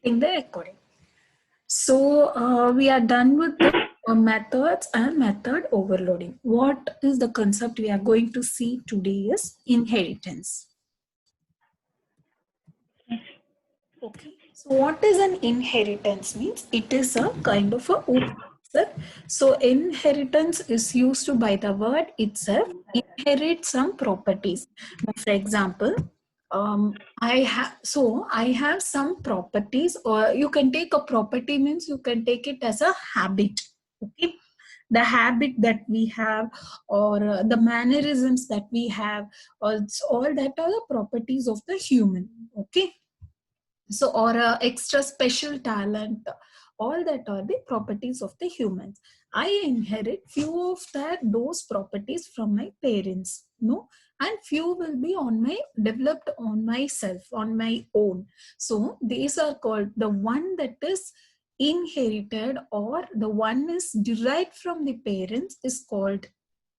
in the recording. So we are done with the methods and method overloading. What is the concept we are going to see today is inheritance. Okay. So what is an inheritance means? It is a kind of a concept. So inheritance is used to by the word itself inherit some properties. Now, for example, I have some properties, or you can take a property means you can take it as a habit. Okay, the habit that we have, or the mannerisms that we have, or it's all that are the properties of the human. Okay, so or a extra special talent, all that are the properties of the humans. I inherit few of that those properties from my parents, no, and few will be on my developed on myself on my own. So these are called the one that is inherited, or the one is derived from the parents is called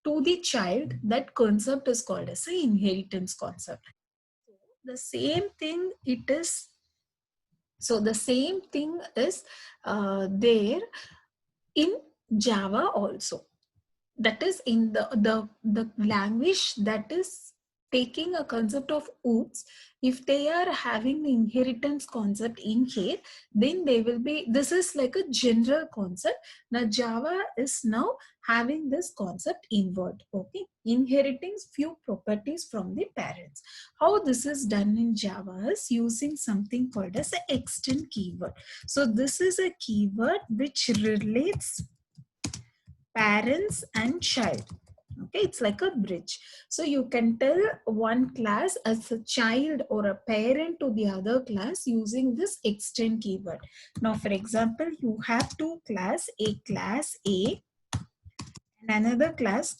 to the child. That concept is called as an inheritance concept. The same thing it is. So the same thing is there in Java also. That is in the language that is taking a concept of oops. If they are having the inheritance concept in here, then they will be, this is like a general concept. Now Java is now having this concept inward. Okay, inheriting few properties from the parents. How this is done in Java is using something called as an extend keyword. So this is a keyword which relates parents and child. Okay, it's like a bridge. So you can tell one class as a child or a parent to the other class using this extend keyword. Now for example, you have two class A and another class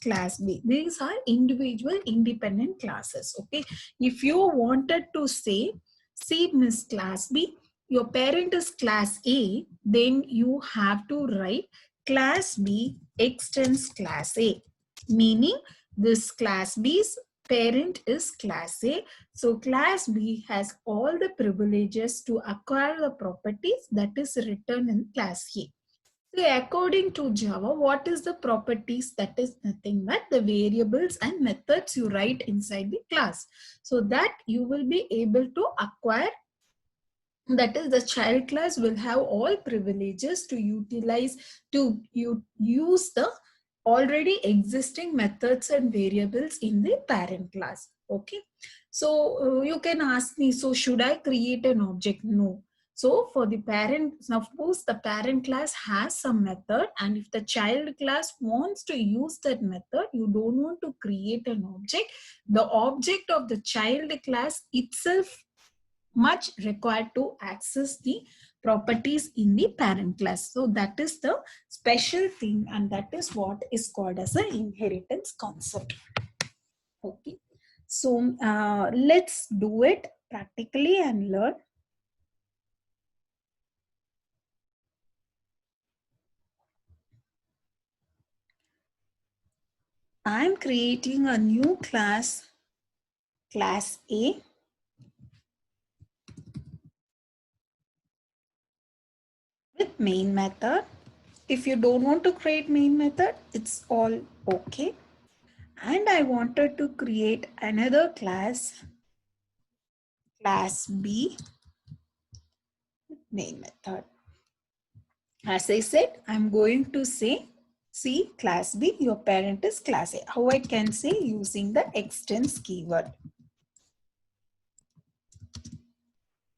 B. These are individual independent classes. Okay, if you wanted to say, see Miss Class B, your parent is class A, then you have to write class B extends class A, meaning this class B's parent is class A. So class B has all the privileges to acquire the properties that is written in class A. So according to Java, what is the properties? That is nothing but the variables and methods you write inside the class. So that you will be able to acquire, that is the child class will have all privileges to utilize, to use the already existing methods and variables in the parent class. Okay, so you can ask me, so should I create an object? No. So for the parent, suppose the parent class has some method, and if the child class wants to use that method, you don't want to create an object. The object of the child class itself much required to access the properties in the parent class. So that is the special thing, and that is what is called as an inheritance concept. Okay, so let's do it practically and learn. I'm creating a new class A, with main method. If you don't want to create main method, it's all okay. And I wanted to create another class B, main method. As I said, I'm going to say, see class B, your parent is class A. How I can say? Using the extends keyword.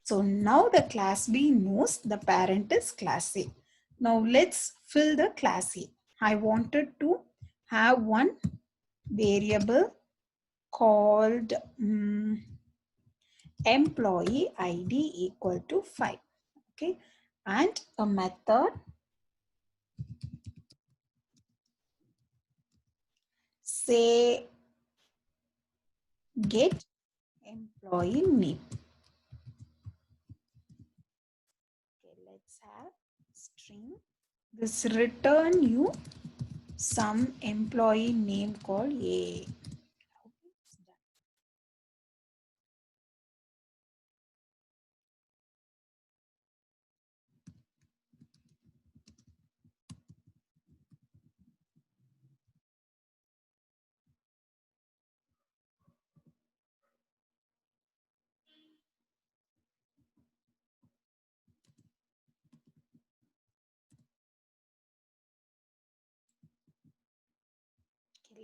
So now the class B knows the parent is class A. Now let's fill the class A. I wanted to have one variable called employee ID equal to 5. Okay, and a method say get employee name. Okay, let's have string. This return you some employee name called A.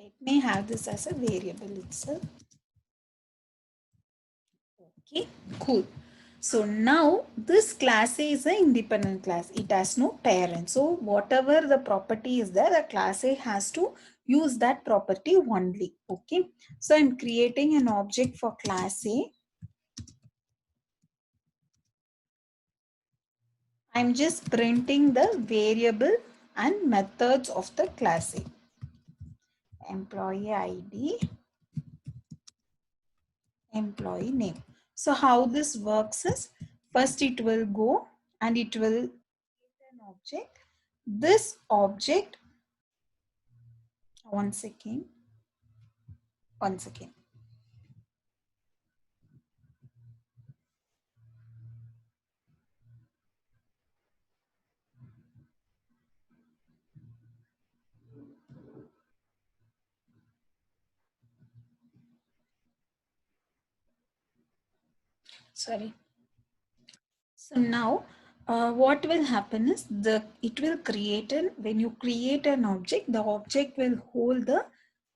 Let me have this as a variable itself. Okay, cool. So now this class A is an independent class. It has no parent. So whatever the property is there, the class A has to use that property only. Okay. So I'm creating an object for class A. I'm just printing the variable and methods of the class A. Employee ID, employee name. So how this works is, first it will go and it will create an object. This object, one second, one second. Sorry. So now what will happen is it will create an, when you create an object, the object will hold the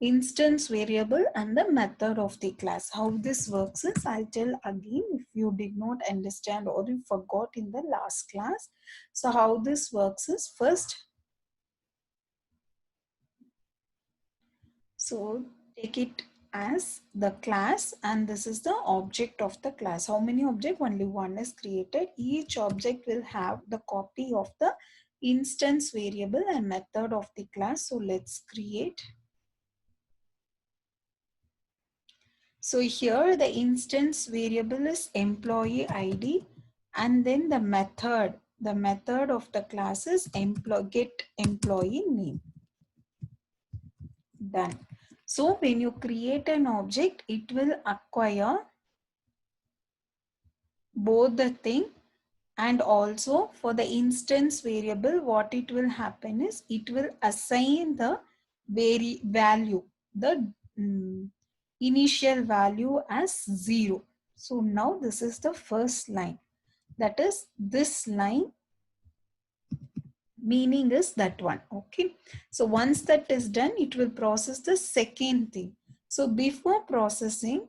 instance variable and the method of the class. How this works is, I'll tell again if you did not understand or you forgot in the last class. So how this works is, first, so take it as the class and this is the object of the class. How many objects? Only one is created. Each object will have the copy of the instance variable and method of the class. So let's create. So here the instance variable is employee ID and then the method of the class is get employee name. Done. So when you create an object, it will acquire both the thing, and also for the instance variable, what it will happen is it will assign the value, the initial value as 0. So now this is the first line. That is, this line meaning is that one. Okay. So once that is done, it will process the second thing. So before processing,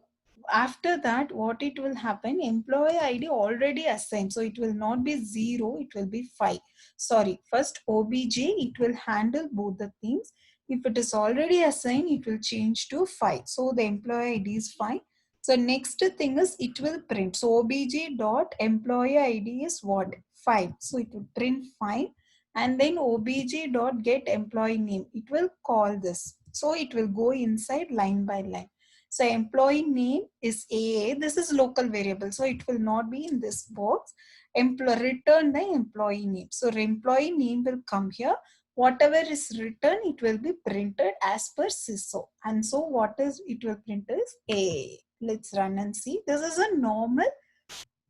after that, what it will happen, employee ID already assigned. So it will not be 0, it will be 5. Sorry, first OBJ, it will handle both the things. If it is already assigned, it will change to 5. So the employee ID is 5. So next thing is it will print. So OBJ dot employee ID is what? 5. So it will print 5 and then obj dot get employee name. It will call this. So it will go inside line by line. So employee name is AA. This is local variable. So it will not be in this box. Return the employee name. So employee name will come here. Whatever is written, it will be printed as per CISO. And so what is it will print is AA. Let's run and see. This is a normal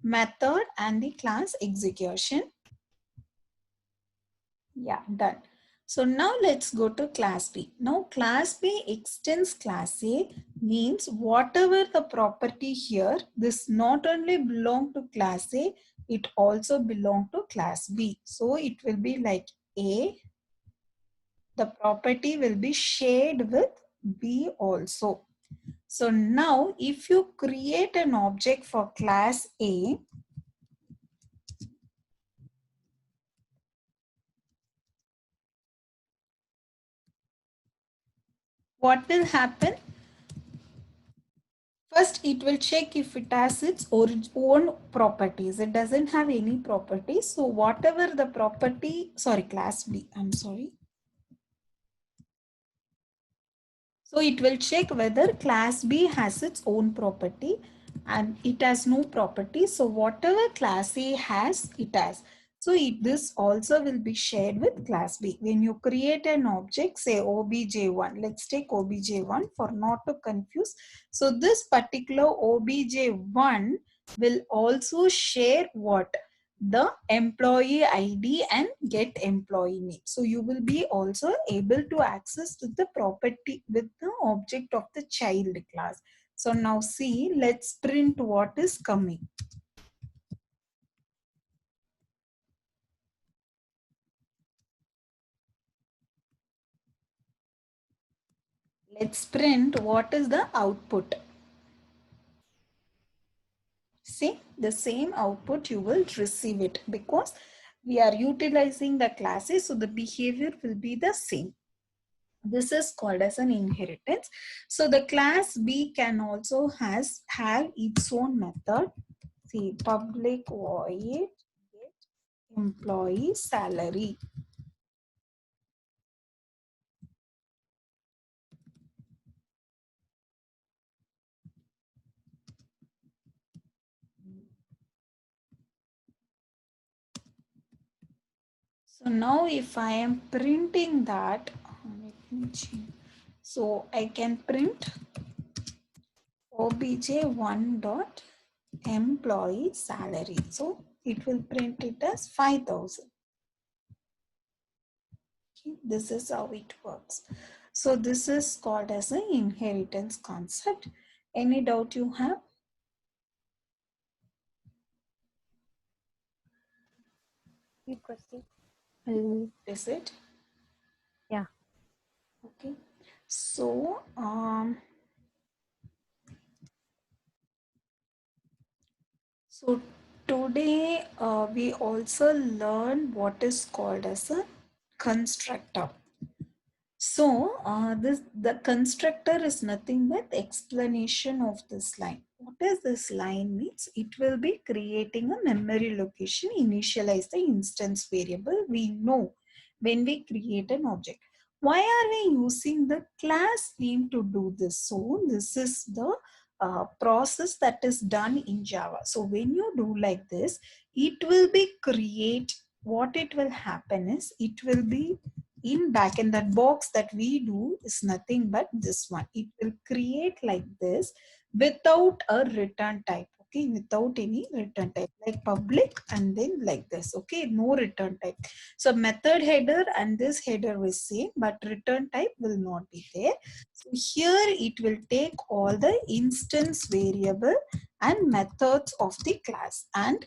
method and the class execution. Yeah, done. So now let's go to class B. Now class B extends class A, means whatever the property here, this not only belong to class A, it also belong to class B. So it will be like A, the property will be shared with B also. So now if you create an object for class A, what will happen? First, it will check if it has its own properties. It doesn't have any properties. So whatever the property, sorry, class B, I'm sorry. So it will check whether class B has its own property and it has no property. So whatever class A has, it has. So this also will be shared with class B. When you create an object, say obj1, let's take obj1 for not to confuse. So this particular obj1 will also share what? The employee ID and get employee name. So you will be also able to access to the property with the object of the child class. So now see, let's print what is coming. Let's print what is the output. See, the same output you will receive it because we are utilizing the classes, so the behavior will be the same. This is called as an inheritance. So the class B can also have its own method. See, public void get employee salary. So now if I am printing that, let me change. So I can print obj1 dot employee salary. So it will print it as 5,000. Okay, this is how it works. So this is called as an inheritance concept. Any doubt you have? You proceed. Is it? Yeah. Okay. So so today we also learn what is called as a constructor. So the constructor is nothing but explanation of this line. What does this line means? It will be creating a memory location, initialize the instance variable. We know when we create an object. Why are we using the class name to do this? So this is the process that is done in Java. So when you do like this, it will be create. What it will happen is it will be in backend. That box that we do is nothing but this one. It will create like this without a return type. Okay, without any return type, like public and then like this. Okay, no return type. So method header and this header will same, but return type will not be there. So here it will take all the instance variable and methods of the class, and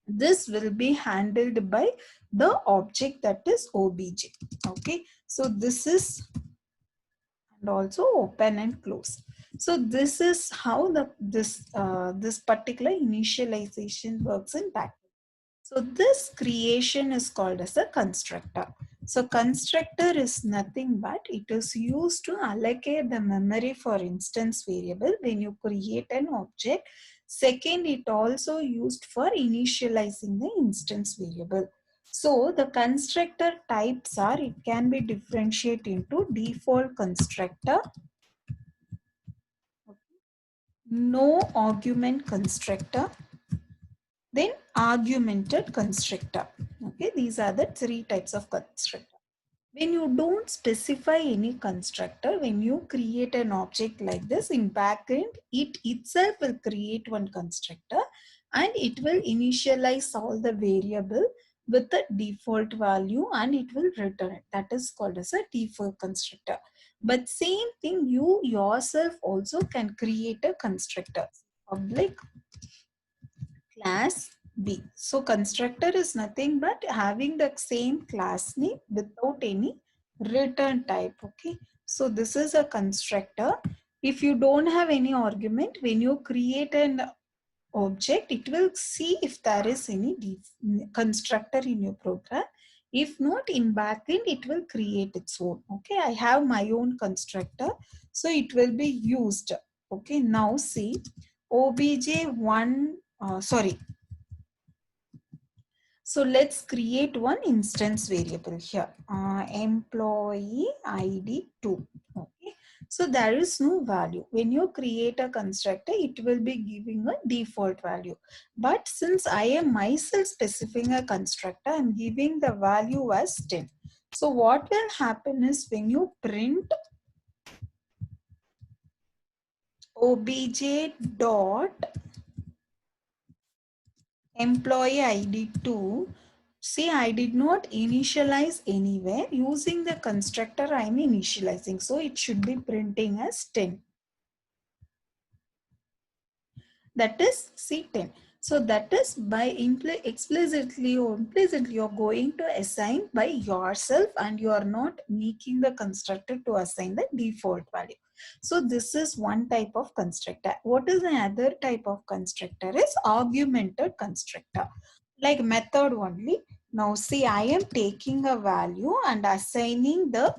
this will be handled by the object that is obj. Okay, so this is, and also open and close. So this is how this particular initialization works in backend. So this creation is called as a constructor. So constructor is nothing but it is used to allocate the memory for instance variable when you create an object. Second, it also used for initializing the instance variable. So the constructor types are, it can be differentiated into default constructor, no argument constructor, then argumented constructor. Okay, these are the three types of constructor. When you don't specify any constructor, when you create an object like this in backend, it itself will create one constructor and it will initialize all the variable with the default value and it will return it. That is called as a default constructor. But same thing, you yourself also can create a constructor. Public class B. So constructor is nothing but having the same class name without any return type. Okay. So this is a constructor. If you don't have any argument, when you create an object, it will see if there is any constructor in your program. If not, in backend, it will create its own. Okay. I have my own constructor. So it will be used. Okay. Now see obj1, sorry, so let's create one instance variable here, employee ID 2. Okay. So there is no value. When you create a constructor, it will be giving a default value. But since I am myself specifying a constructor, I'm giving the value as 10. So what will happen is when you print obj dot employee ID 2, see, I did not initialize anywhere. Using the constructor, I am initializing. So it should be printing as 10. That is C10. So that is by explicitly or implicitly you're going to assign by yourself, and you are not making the constructor to assign the default value. So this is one type of constructor. What is the other type of constructor is augmented constructor, like method only. Now see, I am taking a value and assigning the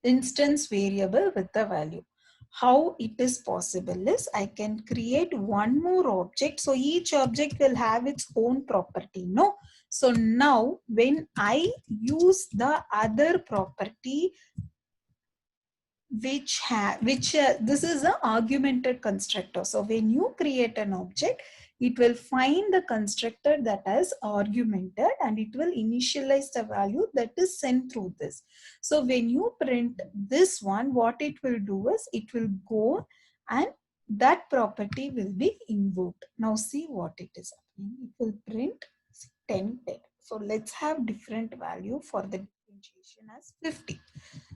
instance variable with the value. How it is possible is I can create one more object. So each object will have its own property. No. So now when I use the other property, which this is an augmented constructor. So when you create an object, it will find the constructor that has augmented, and it will initialize the value that is sent through this. So when you print this one, what it will do is it will go and that property will be invoked. Now see what it is happening. It will print 10, 10. So let's have different value for the differentiation as 50.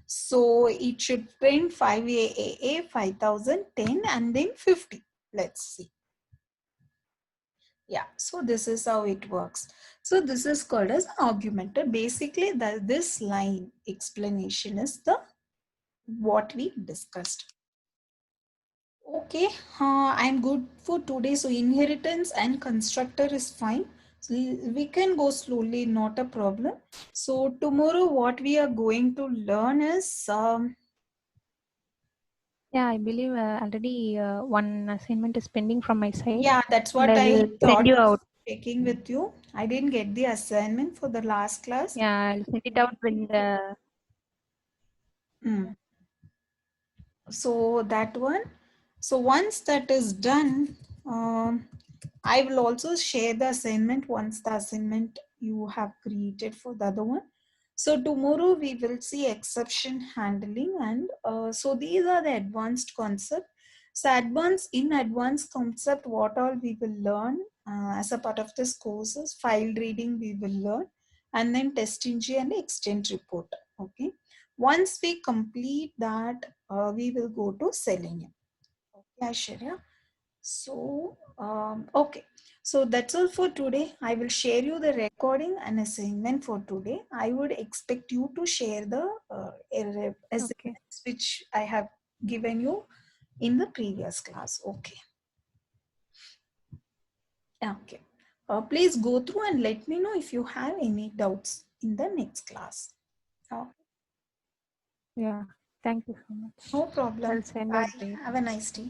So it should print 5AAA, 5010, and then 50. Let's see. Yeah, so this is how it works. So this is called as augmented. Basically, this line explanation is the what we discussed. Okay, I'm good for today. So inheritance and constructor is fine. So we can go slowly, not a problem. So tomorrow what we are going to learn is Yeah, I believe already one assignment is pending from my side. yeah, that's And what I I will thought send you of out. checking with you. I didn't get the assignment for the last class. Yeah, I'll send it out when the. Mm. So that one. So once that is done, I will also share the assignment once the assignment you have created for the other one. So tomorrow we will see exception handling, and so these are the advanced concept. So advanced concept, what all we will learn as a part of this course is file reading we will learn, and then testing and extent report. Okay. Once we complete that, we will go to Selenium. Okay, Aishwarya. So, okay. So that's all for today. I will share you the recording and assignment for today. I would expect you to share the Okay. assignments which I have given you in the previous class. Okay. Okay. Please go through and let me know if you have any doubts in the next class. Okay. Yeah. Thank you so much. No problem. I'll send Bye. out the. Have a nice day.